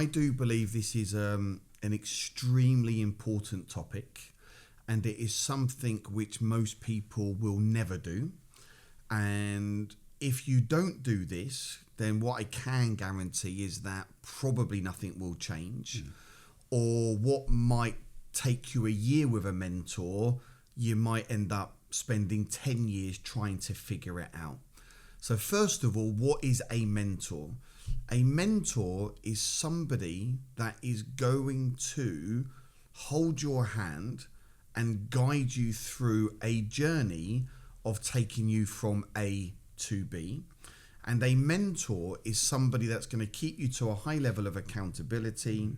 I do believe this is an extremely important topic, and it is something which most people will never do. And if you don't do this, then what I can guarantee is that probably nothing will change. Or what might take you a year with a mentor, you might end up spending 10 years trying to figure it out. So first of all, what is a mentor? A mentor is somebody that is going to hold your hand and guide you through a journey of taking you from A to B. And a mentor is somebody that's going to keep you to a high level of accountability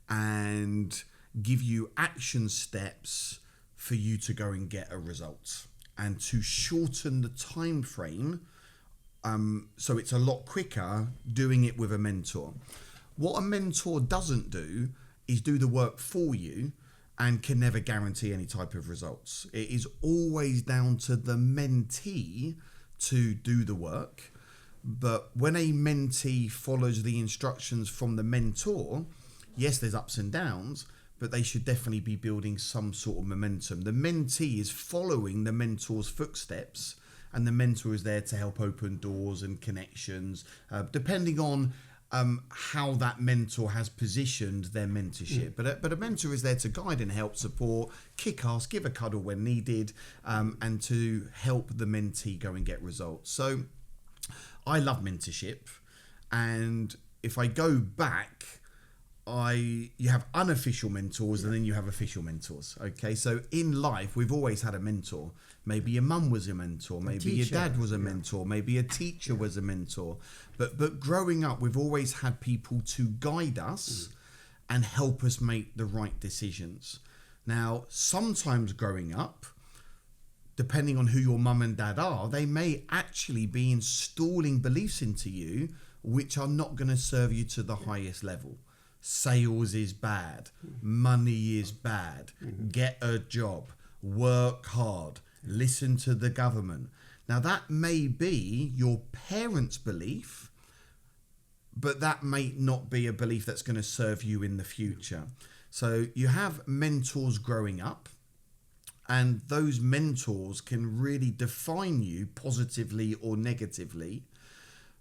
and give you action steps for you to go and get a result, and to shorten the time frame, so it's a lot quicker doing it with a mentor. What a mentor doesn't do is do the work for you and can never guarantee any type of results. It is always down to the mentee to do the work. But when a mentee follows the instructions from the mentor, yes, there's ups and downs, but they should definitely be building some sort of momentum. The mentee is following the mentor's footsteps, and the mentor is there to help open doors and connections, depending on how that mentor has positioned their mentorship. But a mentor is there to guide and help, support, kick ass, give a cuddle when needed, and to help the mentee go and get results. So I love mentorship, and if I go back, you have unofficial mentors and then you have official mentors. Okay, so in life we've always had a mentor. Maybe your mum was a mentor, maybe your dad was a mentor, maybe a teacher was a mentor. But growing up, we've always had people to guide us and help us make the right decisions. Now, sometimes growing up, depending on who your mum and dad are, they may actually be installing beliefs into you which are not going to serve you to the highest level. Sales is bad, money is bad, get a job, work hard, listen to the government. Now that may be your parents' belief, but that may not be a belief that's going to serve you in the future. So you have mentors growing up, and those mentors can really define you positively or negatively.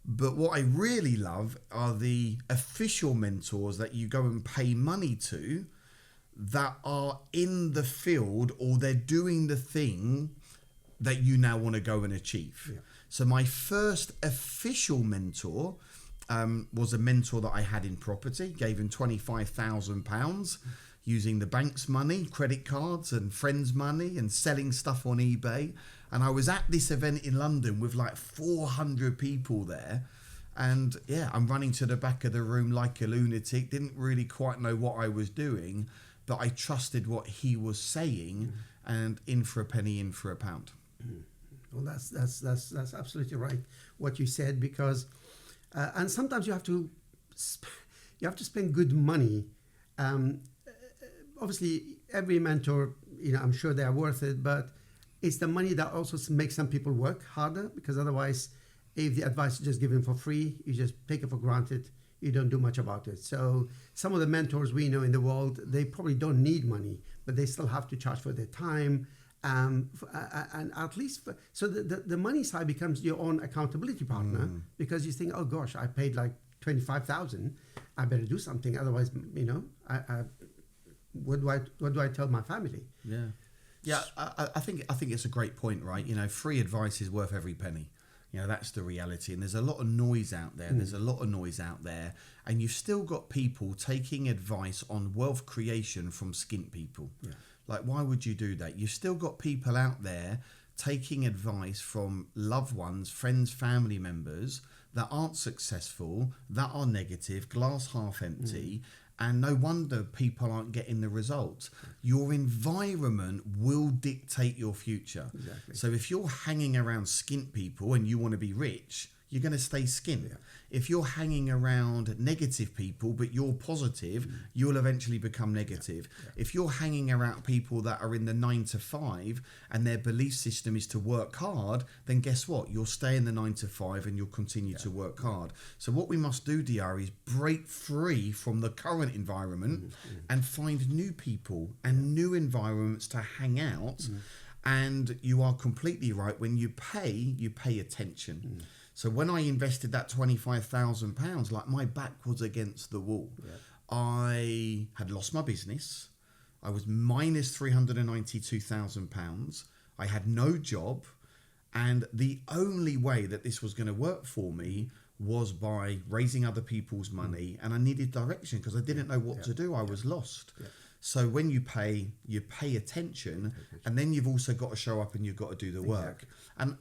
But what I really love are the official mentors that you go and pay money to, that are in the field, or they're doing the thing that you now want to go and achieve. So my first official mentor was a mentor that I had in property, gave him £25,000 using the bank's money, credit cards and friends' money, and selling stuff on eBay. And I was at this event in London with like 400 people there. And yeah, I'm running to the back of the room like a lunatic, didn't really quite know what I was doing, but I trusted what he was saying, and in for a penny, in for a pound. Well, that's absolutely right what you said, because and sometimes you have to spend good money. Obviously, every mentor, I'm sure they are worth it, but it's the money that also makes some people work harder, because otherwise, if the advice is just given for free, you just take it for granted, you don't do much about it. So some of the mentors we know in the world, they probably don't need money, but they still have to charge for their time. And at least, so the money side becomes your own accountability partner, because you think, oh gosh, I paid like 25,000, I better do something, otherwise, what do I tell my family? Yeah, I think it's a great point, right? Free advice is worth every penny. That's the reality. And there's a lot of noise out there. And you've still got people taking advice on wealth creation from skint people. Like, why would you do that? You've still got people out there taking advice from loved ones, friends, family members that aren't successful, that are negative, glass half empty. And no wonder people aren't getting the results. Your environment will dictate your future. Exactly. So if you're hanging around skint people and you want to be rich, you're going to stay skint. If you're hanging around negative people, but you're positive, you'll eventually become negative. If you're hanging around people that are in the 9 to 5 and their belief system is to work hard, then guess what? You'll stay in the 9 to 5 and you'll continue to work hard. So what we must do, Diyari, is break free from the current environment and find new people and new environments to hang out. And you are completely right. When you pay attention. So when I invested that £25,000, like my back was against the wall. I had lost my business. I was minus £392,000. I had no job. And the only way that this was going to work for me was by raising other people's money. And I needed direction because I didn't know what to do. I was lost. So when you pay attention, and then you've also got to show up and you've got to do the work. And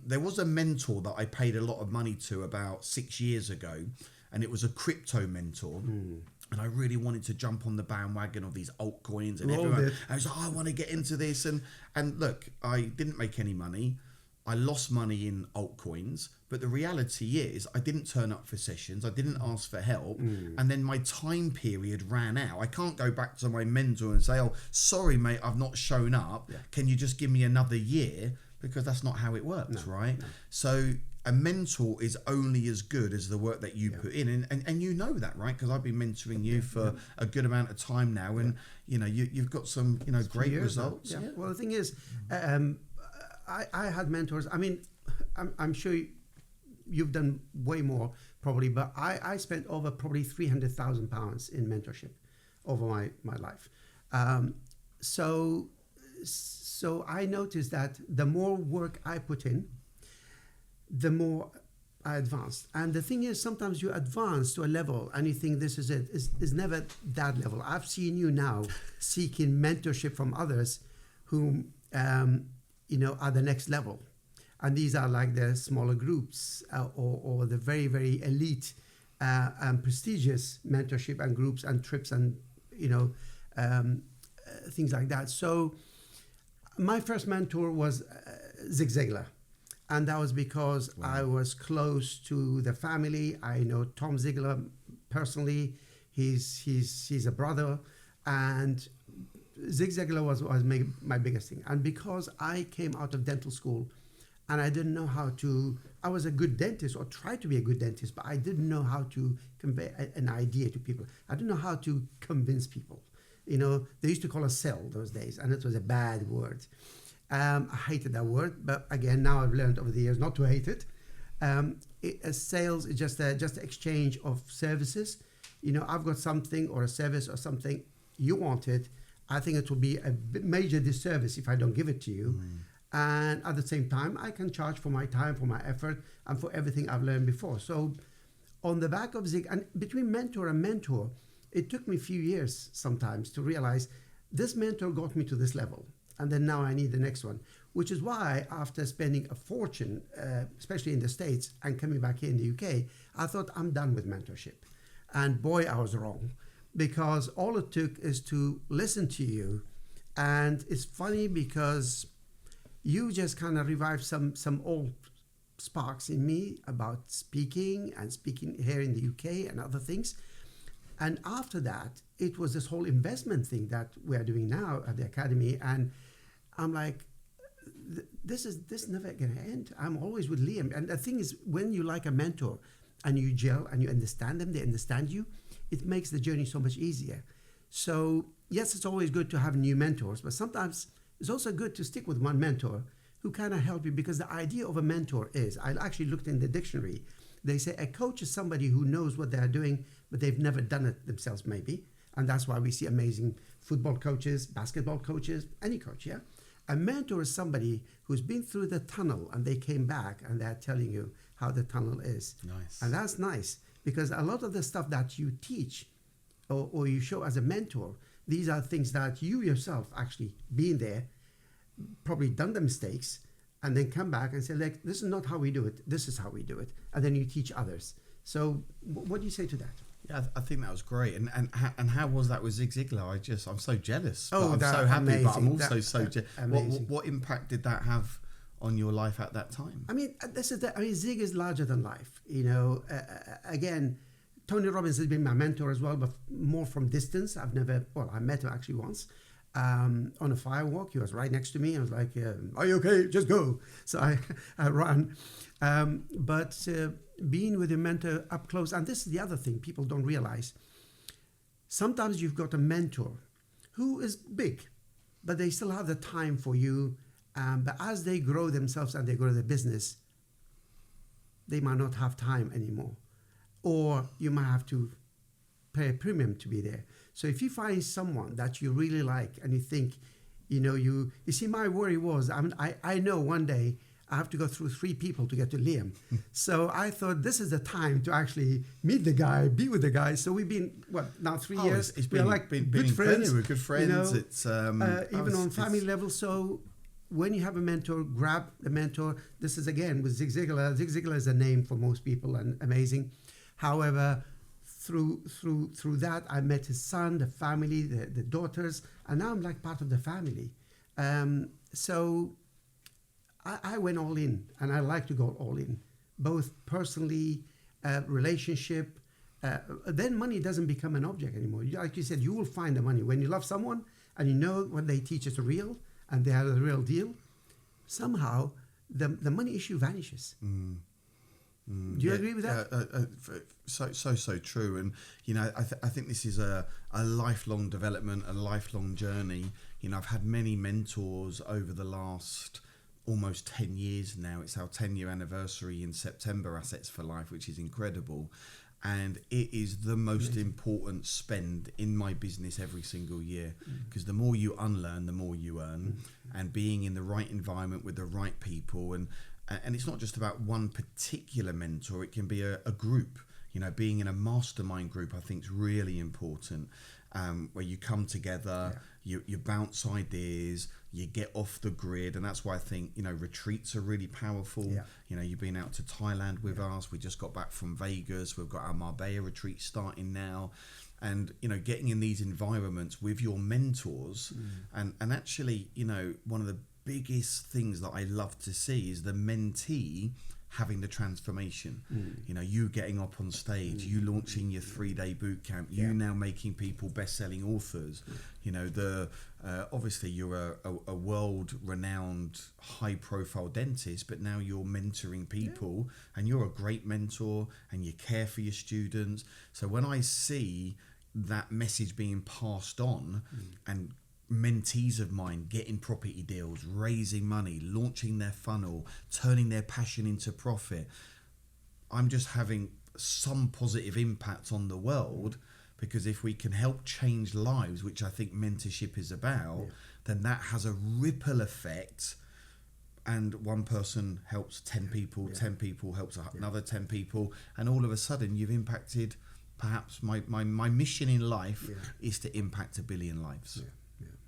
there was a mentor that I paid a lot of money to about 6 years ago, and it was a crypto mentor. And I really wanted to jump on the bandwagon of these altcoins and everyone. I was like, I want to get into this. And look, I didn't make any money. I lost money in altcoins, but the reality is I didn't turn up for sessions. I didn't ask for help. And then my time period ran out. I can't go back to my mentor and say, oh, sorry, mate, I've not shown up. Can you just give me another year? Because that's not how it works, right? So a mentor is only as good as the work that you put in. And you know that, right? Because I've been mentoring you for a good amount of time now. And, you know, you've got some, you know, great results. Well, the thing is, I had mentors. I mean, I'm sure you've done way more probably, but I spent over probably £300,000 in mentorship over my life. So I noticed that the more work I put in, the more I advanced. And the thing is, sometimes you advance to a level and you think this is it. It's never that level. I've seen you now seeking mentorship from others who you know, are the next level. And these are like the smaller groups or the very, very elite and prestigious mentorship and groups and trips and, you know, things like that. So my first mentor was Zig Ziglar. And that was because I was close to the family. I know Tom Ziglar personally. He's a brother. And Zig Ziglar was my biggest thing. And because I came out of dental school and I didn't know how to, I was a good dentist or tried to be a good dentist, but I didn't know how to convey an idea to people. I didn't know how to convince people. You know, they used to call us sell those days, and it was a bad word. I hated that word, but again, now I've learned over the years not to hate it. Sales is just an exchange of services. You know, I've got something or a service or something, you want it. I think it will be a major disservice if I don't give it to you. And at the same time, I can charge for my time, for my effort, and for everything I've learned before. So on the back of Zig, and between mentor and mentor, it took me a few years sometimes to realize this mentor got me to this level. And then now I need the next one, which is why after spending a fortune, especially in the States and coming back here in the UK, I thought I'm done with mentorship. And boy, I was wrong, because all it took is to listen to you. And it's funny because you just kind of revived some old sparks in me about speaking here in the UK and other things. And after that, it was this whole investment thing that we are doing now at the Academy. And I'm like, this is never going to end. I'm always with Liam. And the thing is, when you like a mentor and you gel and you understand them, they understand you, it makes the journey so much easier. So yes, it's always good to have new mentors, but sometimes it's also good to stick with one mentor who kind of help you, because the idea of a mentor is, I actually looked in the dictionary, they say a coach is somebody who knows what they're doing, but they've never done it themselves maybe. And that's why we see amazing football coaches, basketball coaches, any coach, yeah? A mentor is somebody who's been through the tunnel and they came back and they're telling you how the tunnel is. Nice. And that's nice, because a lot of the stuff that you teach or you show as a mentor, these are things that you yourself actually been there, probably done the mistakes, and then come back and say, like, this is not how we do it, this is how we do it. And then you teach others. So what do you say to that? Yeah, I think that was great. And how was that with Zig Ziglar? I'm so jealous. Oh, I'm so happy, amazing. but I'm also so jealous. Amazing. What impact did that have on your life at that time? I mean, Zig is larger than life. Again, Tony Robbins has been my mentor as well, but more from distance. I met him actually once on a fire walk. He was right next to me. I was like, "Are you okay? Just go." So I ran. But being with a mentor up close, and this is the other thing people don't realize. Sometimes you've got a mentor who is big, but they still have the time for you. But as they grow themselves and they grow their business, they might not have time anymore. Or you might have to pay a premium to be there. So if you find someone that you really like and you think, you see, my worry was, I know one day I have to go through 3 people to get to Liam. So I thought this is the time to actually meet the guy, be with the guy. So we've been, now 3 years? It's been good friends. We're good friends. It's even on family level. So when you have a mentor, grab the mentor. This is again with Zig Ziglar. Zig Ziglar is a name for most people and amazing. However, through that, I met his son, the family, the daughters, and now I'm like part of the family. So I went all in, and I like to go all in, both personally, relationship. Then money doesn't become an object anymore. Like you said, you will find the money. When you love someone and you know what they teach is real and they are the real deal, somehow the money issue vanishes. Do you agree with that? So true. And, I think this is a lifelong development, a lifelong journey. I've had many mentors over the last almost 10 years now. It's our 10-year anniversary in September, Assets for Life, which is incredible. And it is the most important spend in my business every single year, because the more you unlearn, the more you earn. And being in the right environment with the right people, and it's not just about one particular mentor, it can be a group. Being in a mastermind group, I think, is really important, where you come together, you bounce ideas, you get off the grid. And that's why I think, retreats are really powerful. You've been out to Thailand with us. We just got back from Vegas. We've got our Marbella retreat starting now. And, getting in these environments with your mentors and actually, one of the biggest things that I love to see is the mentee having the transformation. You getting up on stage, you launching your 3-day boot camp, you now making people best-selling authors. Obviously you're a world-renowned, high-profile dentist, but now you're mentoring people, and you're a great mentor, and you care for your students. So when I see that message being passed on, and mentees of mine getting property deals, raising money, launching their funnel, turning their passion into profit, I'm just having some positive impact on the world. Because if we can help change lives, which I think mentorship is about, then that has a ripple effect, and one person helps 10 people, 10 people helps another 10 people, and all of a sudden you've impacted, perhaps my mission in life is to impact 1 billion lives.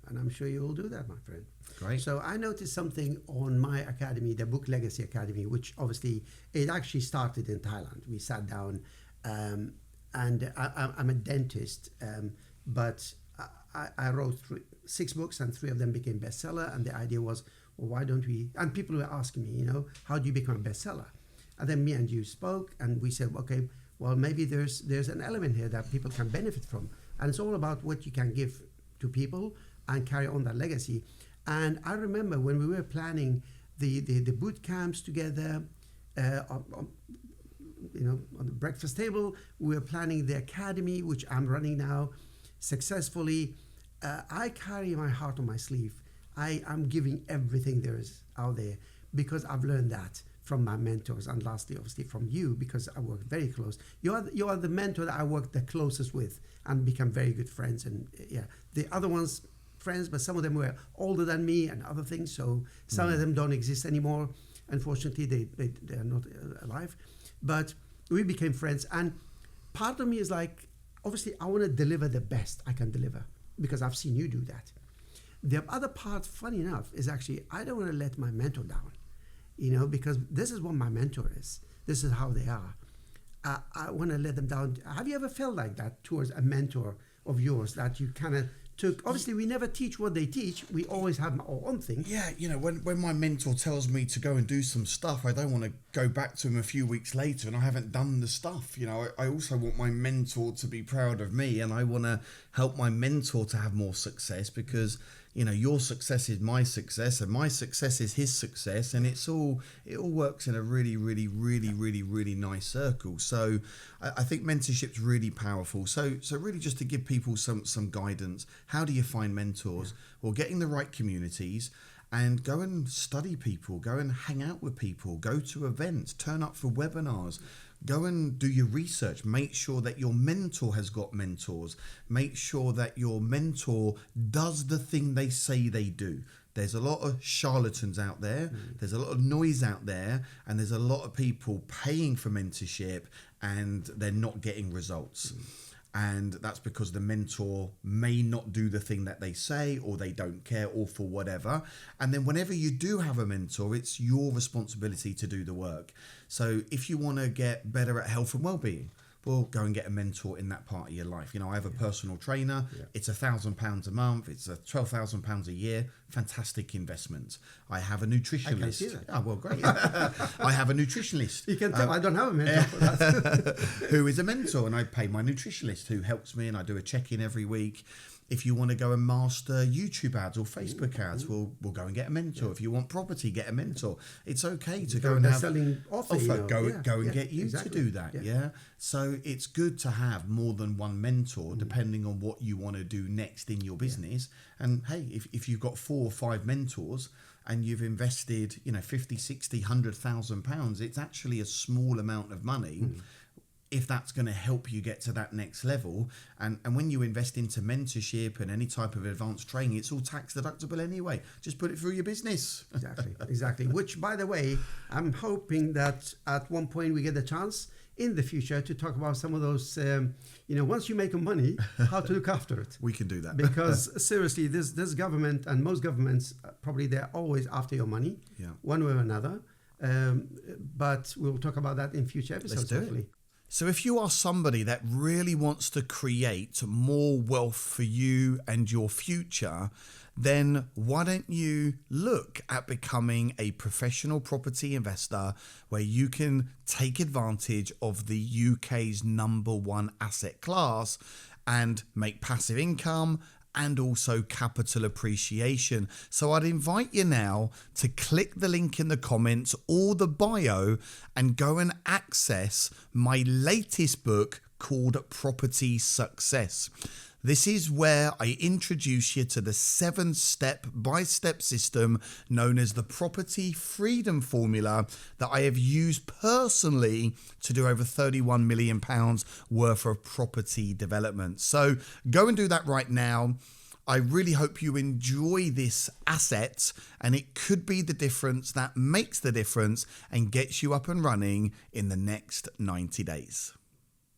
And I'm sure you will do that, my friend. Great. So I noticed something on my academy, the Book Legacy Academy, which obviously it actually started in Thailand. We sat down, and I'm a dentist, but I wrote 6 books, and 3 of them became bestseller. And the idea was, well, why don't we? And people were asking me, how do you become a bestseller? And then me and you spoke, and we said, okay, well, maybe there's an element here that people can benefit from, and it's all about what you can give to people and carry on that legacy. And I remember when we were planning the boot camps together, on the breakfast table, we were planning the academy, which I'm running now successfully. I carry my heart on my sleeve. I'm giving everything there is out there, because I've learned that from my mentors, and lastly, obviously, from you, because I work very close. You are the mentor that I work the closest with and become very good friends. And the other ones, friends, but some of them were older than me and other things. So some of them don't exist anymore. Unfortunately, they are not alive. But we became friends. And part of me is like, obviously, I want to deliver the best I can deliver, because I've seen you do that. The other part, funny enough, is actually, I don't want to let my mentor down, because this is what my mentor is. This is how they are. I want to let them down. Have you ever felt like that towards a mentor of yours, that you kind of obviously we never teach what they teach. We always have our own thing. Yeah, when my mentor tells me to go and do some stuff, I don't want to go back to him a few weeks later and I haven't done the stuff. I also want my mentor to be proud of me, and I want to help my mentor to have more success, because your success is my success and my success is his success, and it all works in a really, really, really, really, really nice circle. So I think mentorship's really powerful. So really, just to give people some guidance, how do you find mentors? Well, getting the right communities, and go and study people, go and hang out with people, go to events, turn up for webinars. Go and do your research. Make sure that your mentor has got mentors. Make sure that your mentor does the thing they say they do. There's a lot of charlatans out there. There's a lot of noise out there. And there's a lot of people paying for mentorship and they're not getting results. And that's because the mentor may not do the thing that they say, or they don't care, or for whatever. And then whenever you do have a mentor, it's your responsibility to do the work. So if you want to get better at health and well-being, well, go and get a mentor in that part of your life. I have a personal trainer. It's £1,000 a month. It's £12,000 a year. Fantastic investment. I have a nutritionist. I can see that. Oh, well, great. I have a nutritionist. You can tell I don't have a mentor for that. Who is a mentor, and I pay my nutritionist who helps me, and I do a check-in every week. If you want to go and master YouTube ads or Facebook ads, we'll go and get a mentor. If you want property, get a mentor. It's okay to go and have selling offer. Go and get you to do that. Yeah. So it's good to have more than one mentor, depending on what you want to do next in your business. And hey, if you've got 4 or 5 mentors and you've invested, 50, 60, £100,000, it's actually a small amount of money. If that's going to help you get to that next level. And when you invest into mentorship and any type of advanced training, it's all tax deductible anyway. Just put it through your business. Exactly. Which, by the way, I'm hoping that at one point we get a chance in the future to talk about some of those, once you make money, how to look after it. We can do that. Because seriously, this government and most governments, probably they're always after your money, one way or another. But we'll talk about that in future episodes, hopefully. So if you are somebody that really wants to create more wealth for you and your future, then why don't you look at becoming a professional property investor, where you can take advantage of the UK's #1 asset class and make passive income and also capital appreciation. So I'd invite you now to click the link in the comments or the bio and go and access my latest book called Property Success. This is where I introduce you to the 7 step-by-step system known as the Property Freedom Formula that I have used personally to do over £31 million worth of property development. So go and do that right now. I really hope you enjoy this asset, and it could be the difference that makes the difference and gets you up and running in the next 90 days.